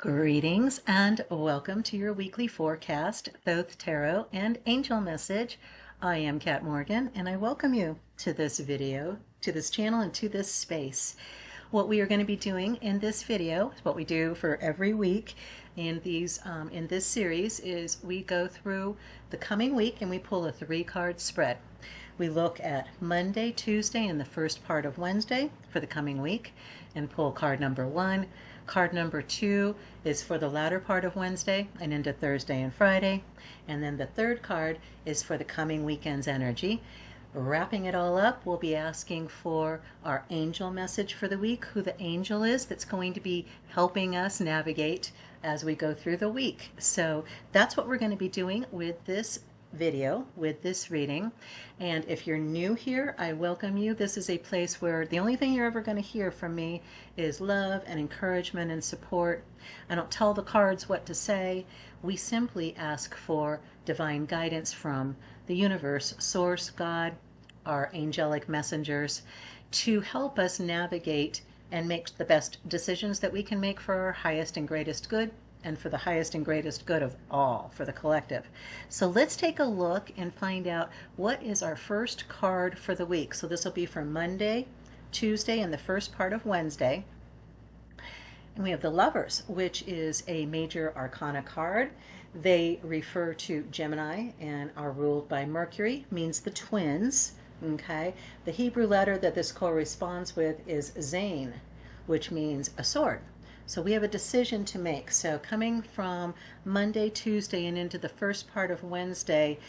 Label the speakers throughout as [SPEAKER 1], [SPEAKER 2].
[SPEAKER 1] Greetings and welcome to your weekly forecast, Thoth Tarot and Angel Message. I am Kat Morgan and I welcome you to this video, to this channel, and to this space. What we are going to be doing in this video, what we do for every week in this series, is we go through the coming week and we pull a 3-card spread. We look at Monday, Tuesday, and the first part of Wednesday for the coming week and pull card number 1. Card number 2 is for the latter part of Wednesday and into Thursday and Friday. And then the third card is for the coming weekend's energy. Wrapping it all up, we'll be asking for our angel message for the week, who the angel is that's going to be helping us navigate as we go through the week. So that's what we're going to be doing with this video, with this reading. And if you're new here, I welcome you. This is a place where the only thing you're ever going to hear from me is love and encouragement and support. I don't tell the cards what to say. We simply ask for divine guidance from the universe, source, God, our angelic messengers, to help us navigate and make the best decisions that we can make for our highest and greatest good, and for the highest and greatest good of all, for the collective. So let's take a look and find out what is our first card for the week. So this will be for Monday, Tuesday, and the first part of Wednesday. And we have the Lovers, which is a major arcana card. They refer to Gemini and are ruled by Mercury, means the twins. Okay, the Hebrew letter that this corresponds with is Zain, which means a sword. So we have a decision to make. So coming from Monday, Tuesday, and into the first part of Wednesday,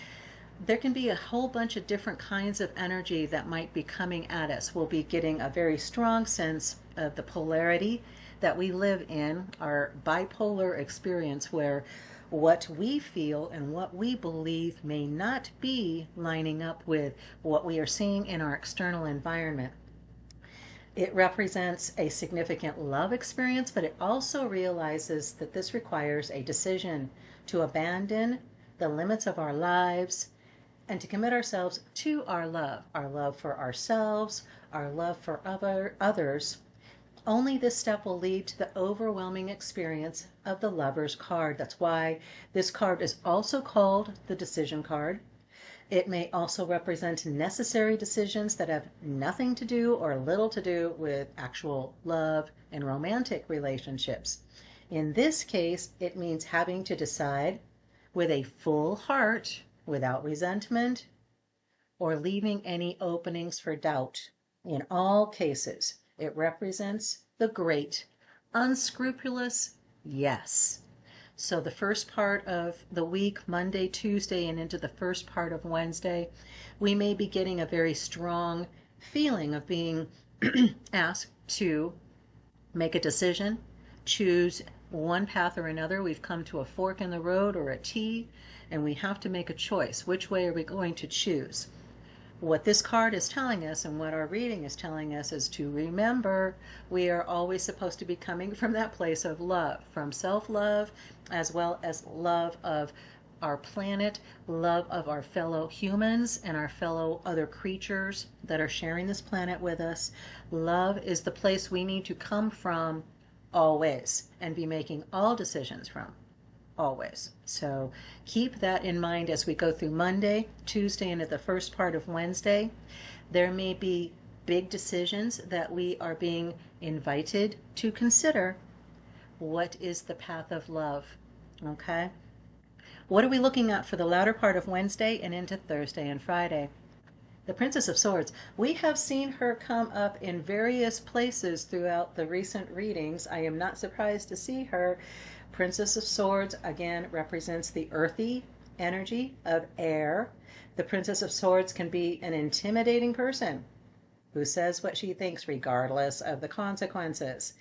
[SPEAKER 1] there can be a whole bunch of different kinds of energy that might be coming at us. We'll be getting a very strong sense of the polarity that we live in, our bipolar experience, where what we feel and what we believe may not be lining up with what we are seeing in our external environment. It represents a significant love experience, but it also realizes that this requires a decision to abandon the limits of our lives and to commit ourselves to our love for ourselves, our love for others. Only this step will lead to the overwhelming experience of the Lover's card. That's why this card is also called the Decision card. It may also represent necessary decisions that have nothing to do or little to do with actual love and romantic relationships. In this case, it means having to decide with a full heart, without resentment, or leaving any openings for doubt. In all cases, it represents the great, unscrupulous yes. So the first part of the week, Monday, Tuesday, and into the first part of Wednesday, we may be getting a very strong feeling of being asked to make a decision, choose one path or another. We've come to a fork in the road or a T, and we have to make a choice. Which way are we going to choose? What this card is telling us and what our reading is telling us is to remember we are always supposed to be coming from that place of love, from self-love as well as love of our planet, love of our fellow humans and our fellow other creatures that are sharing this planet with us. Love is the place we need to come from always and be making all decisions from. Always. So keep that in mind as we go through Monday, Tuesday, and at the first part of Wednesday. There may be big decisions that we are being invited to consider. What is the path of love? Okay. What are we looking at for the latter part of Wednesday and into Thursday and Friday? The Princess of Swords. We have seen her come up in various places throughout the recent readings. I am not surprised to see her. Princess of Swords, again, represents the earthy energy of air. The Princess of Swords can be an intimidating person who says what she thinks regardless of the consequences.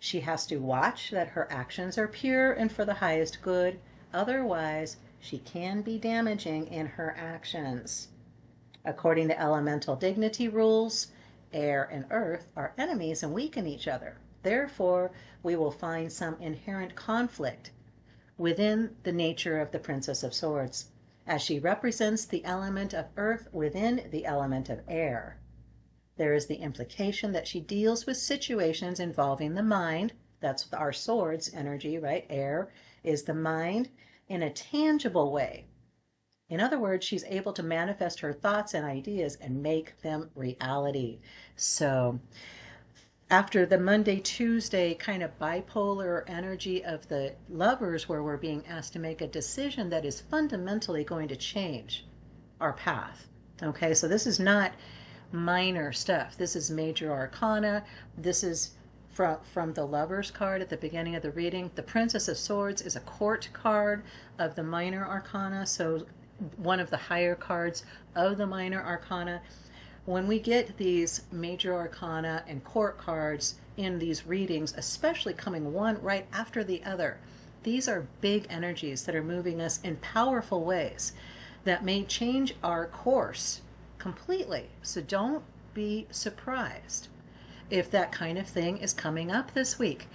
[SPEAKER 1] She has to watch that her actions are pure and for the highest good. Otherwise, she can be damaging in her actions. According to elemental dignity rules, air and earth are enemies and weaken each other. Therefore, we will find some inherent conflict within the nature of the Princess of Swords, as she represents the element of earth within the element of air. There is the implication that she deals with situations involving the mind, That's our swords energy, right? Air is the mind in a tangible way. In other words, she's able to manifest her thoughts and ideas and make them reality. So after the Monday, Tuesday kind of bipolar energy of the lovers, where we're being asked to make a decision that is fundamentally going to change our path. Okay, so this is not minor stuff. This is major arcana. This is from the Lovers card at the beginning of the reading. The Princess of Swords is a court card of the minor arcana, so one of the higher cards of the minor arcana. When we get these major arcana and court cards in these readings, especially coming one right after the other, these are big energies that are moving us in powerful ways that may change our course completely. So don't be surprised if that kind of thing is coming up this week.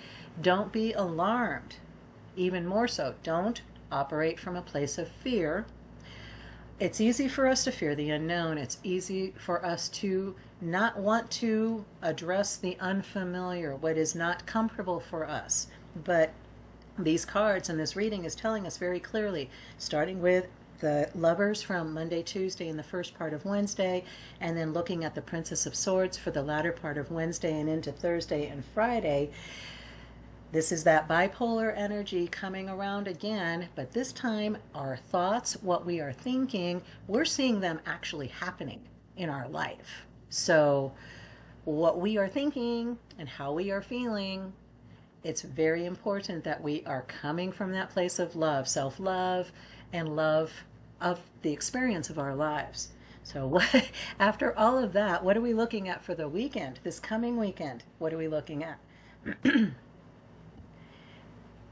[SPEAKER 1] Don't be alarmed. Even more so, don't operate from a place of fear. It's easy for us to fear the unknown. It's easy for us to not want to address the unfamiliar, what is not comfortable for us. But these cards and this reading is telling us very clearly, starting with the Lovers from Monday, Tuesday, and the first part of Wednesday, and then looking at the Princess of Swords for the latter part of Wednesday and into Thursday and Friday. This is that bipolar energy coming around again, but this time our thoughts, what we are thinking, we're seeing them actually happening in our life. So what we are thinking and how we are feeling, it's very important that we are coming from that place of love, self-love, and love of the experience of our lives. So after all of that, what are we looking at for the weekend, this coming weekend? What are we looking at?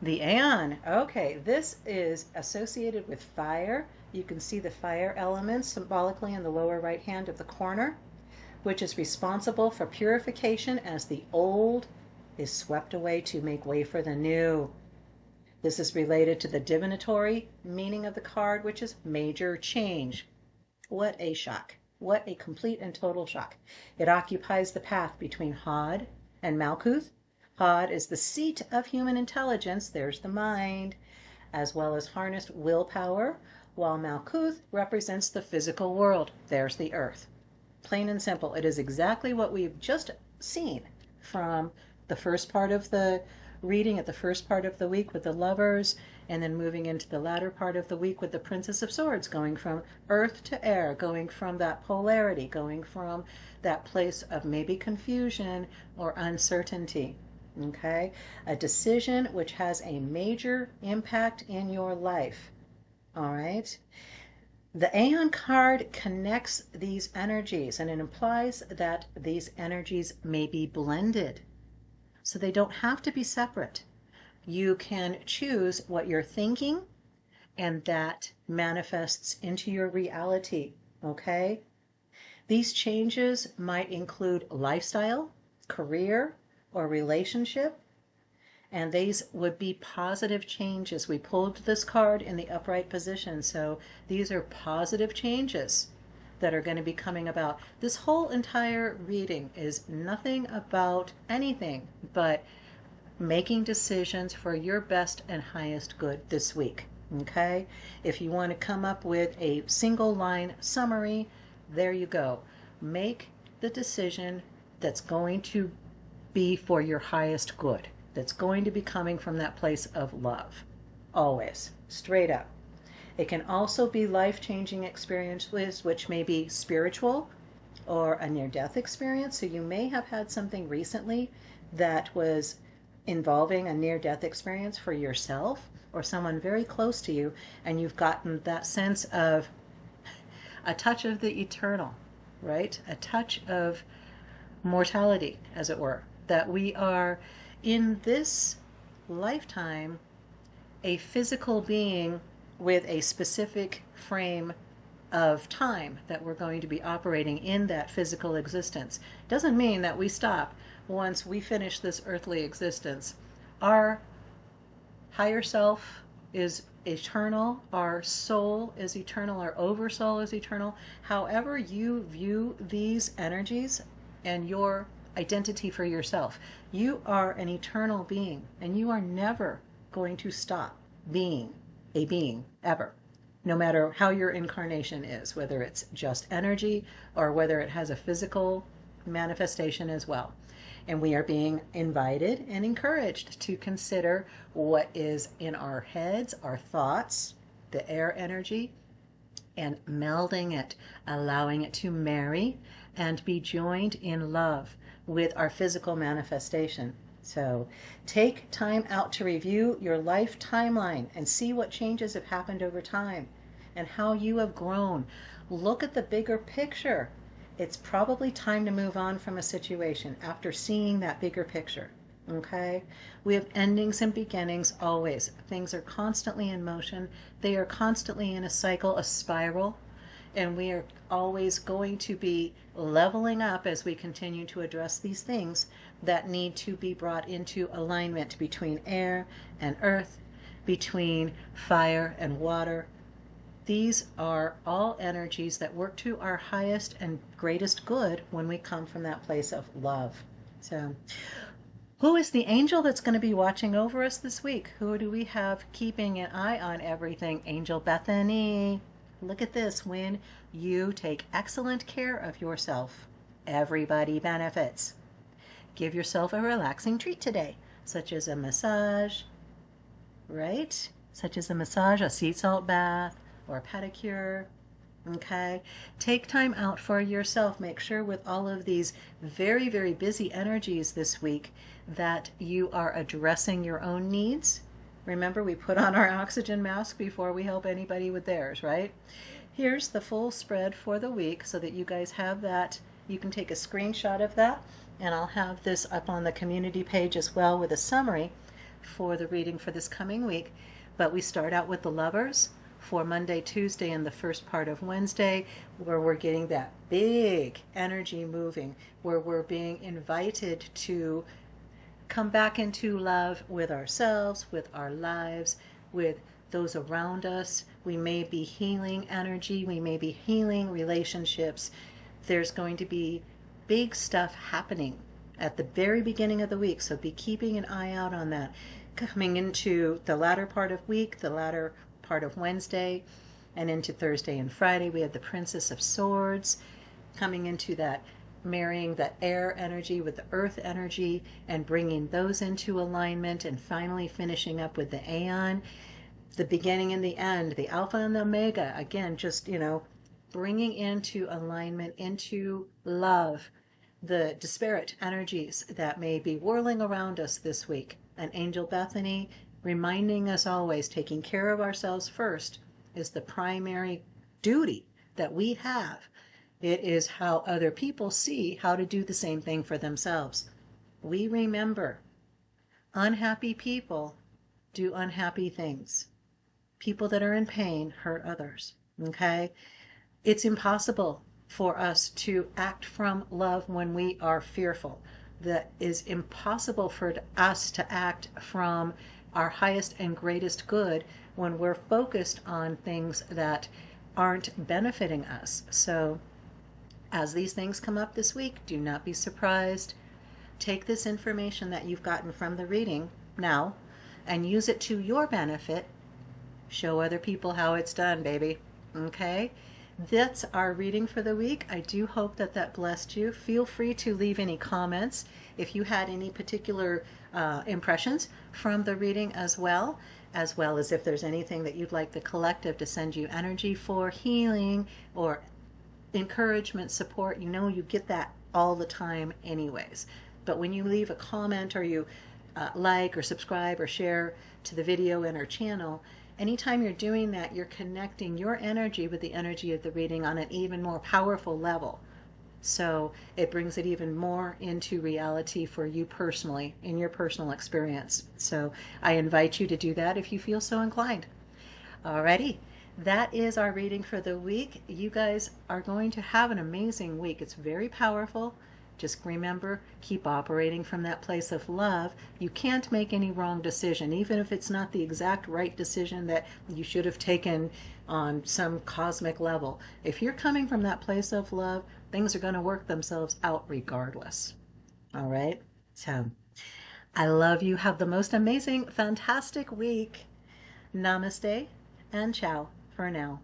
[SPEAKER 1] The Aeon. Okay, this is associated with fire. You can see the fire element symbolically in the lower right hand of the corner, which is responsible for purification as the old is swept away to make way for the new. This is related to the divinatory meaning of the card, which is major change. What a shock. What a complete and total shock. It occupies the path between Hod and Malkuth. Hod is the seat of human intelligence, there's the mind, as well as harnessed willpower, while Malkuth represents the physical world, there's the earth. Plain and simple, it is exactly what we've just seen from the first part of the reading at the first part of the week with the Lovers, and then moving into the latter part of the week with the Princess of Swords, going from earth to air, going from that polarity, going from that place of maybe confusion or uncertainty. Okay, a decision which has a major impact in your life. All right, the Aeon card connects these energies, and it implies that these energies may be blended, so they don't have to be separate. You can choose what you're thinking, and that manifests into your reality. Okay, these changes might include lifestyle, career, or relationship, and these would be positive changes. We pulled this card in the upright position, so these are positive changes that are going to be coming about. This whole entire reading is nothing about anything but making decisions for your best and highest good this week. Okay, if you want to come up with a single line summary, there you go. Make the decision that's going to be for your highest good, that's going to be coming from that place of love, always, straight up. It can also be life-changing experiences, which may be spiritual or a near-death experience. So you may have had something recently that was involving a near-death experience for yourself or someone very close to you, and you've gotten that sense of a touch of the eternal, right? A touch of mortality, as it were. That we are in this lifetime a physical being with a specific frame of time that we're going to be operating in that physical existence. Doesn't mean that we stop once we finish this earthly existence. Our higher self is eternal, our soul is eternal, our oversoul is eternal. However you view these energies and your identity for yourself. You are an eternal being, and you are never going to stop being a being, ever. No matter how your incarnation is, whether it's just energy or whether it has a physical manifestation as well. And we are being invited and encouraged to consider what is in our heads, our thoughts, the air energy, and melding it, allowing it to marry and be joined in love with our physical manifestation. So take time out to review your life timeline and see what changes have happened over time and how you have grown. Look at the bigger picture. It's probably time to move on from a situation after seeing that bigger picture. Okay? We have endings and beginnings always. Things are constantly in motion. They are constantly in a cycle, a spiral, and we are always going to be leveling up as we continue to address these things that need to be brought into alignment between air and earth, between fire and water. These are all energies that work to our highest and greatest good when we come from that place of love. So, who is the angel that's going to be watching over us this week? Who do we have keeping an eye on everything? Angel Bethany. Look at this. When you take excellent care of yourself, everybody benefits. Give yourself a relaxing treat today, such as a massage, right? Such as a massage, a sea salt bath, or a pedicure. Okay, take time out for yourself. Make sure with all of these very, very busy energies this week that you are addressing your own needs. Remember, we put on our oxygen mask before we help anybody with theirs, right? Here's the full spread for the week so that you guys have that. You can take a screenshot of that, and I'll have this up on the community page as well with a summary for the reading for this coming week. But we start out with the lovers for Monday, Tuesday, and the first part of Wednesday, where we're getting that big energy moving, where we're being invited to come back into love with ourselves, with our lives, with those around us. We may be healing energy, we may be healing relationships. There's going to be big stuff happening at the very beginning of the week, so be keeping an eye out on that. Coming into the latter part of week, the latter part of Wednesday, and into Thursday and Friday, we have the Princess of Swords coming into that, marrying the air energy with the earth energy and bringing those into alignment, and finally finishing up with the Aeon, the beginning and the end, the Alpha and the Omega. Again, just, bringing into alignment, into love, the disparate energies that may be whirling around us this week. And Angel Bethany reminding us always, taking care of ourselves first is the primary duty that we have. It is how other people see how to do the same thing for themselves. We remember, unhappy people do unhappy things. People that are in pain hurt others. Okay? It's impossible for us to act from love when we are fearful. That is impossible for us to act from our highest and greatest good when we're focused on things that aren't benefiting us. So as these things come up this week, do not be surprised. Take this information that you've gotten from the reading now and use it to your benefit. Show other people how it's done, baby. Okay? That's our reading for the week. I do hope that that blessed you. Feel free to leave any comments if you had any particular impressions from the reading as well as if there's anything that you'd like the collective to send you energy for, healing or encouragement, support. You get that all the time anyways. But when you leave a comment or you like or subscribe or share to the video in our channel, anytime you're doing that, you're connecting your energy with the energy of the reading on an even more powerful level. So it brings it even more into reality for you personally, in your personal experience. So I invite you to do that if you feel so inclined. Alrighty, that is our reading for the week. You guys are going to have an amazing week. It's very powerful. Just remember, keep operating from that place of love. You can't make any wrong decision, even if it's not the exact right decision that you should have taken on some cosmic level. If you're coming from that place of love, things are going to work themselves out regardless. All right. So I love you. Have the most amazing, fantastic week. Namaste and ciao for now.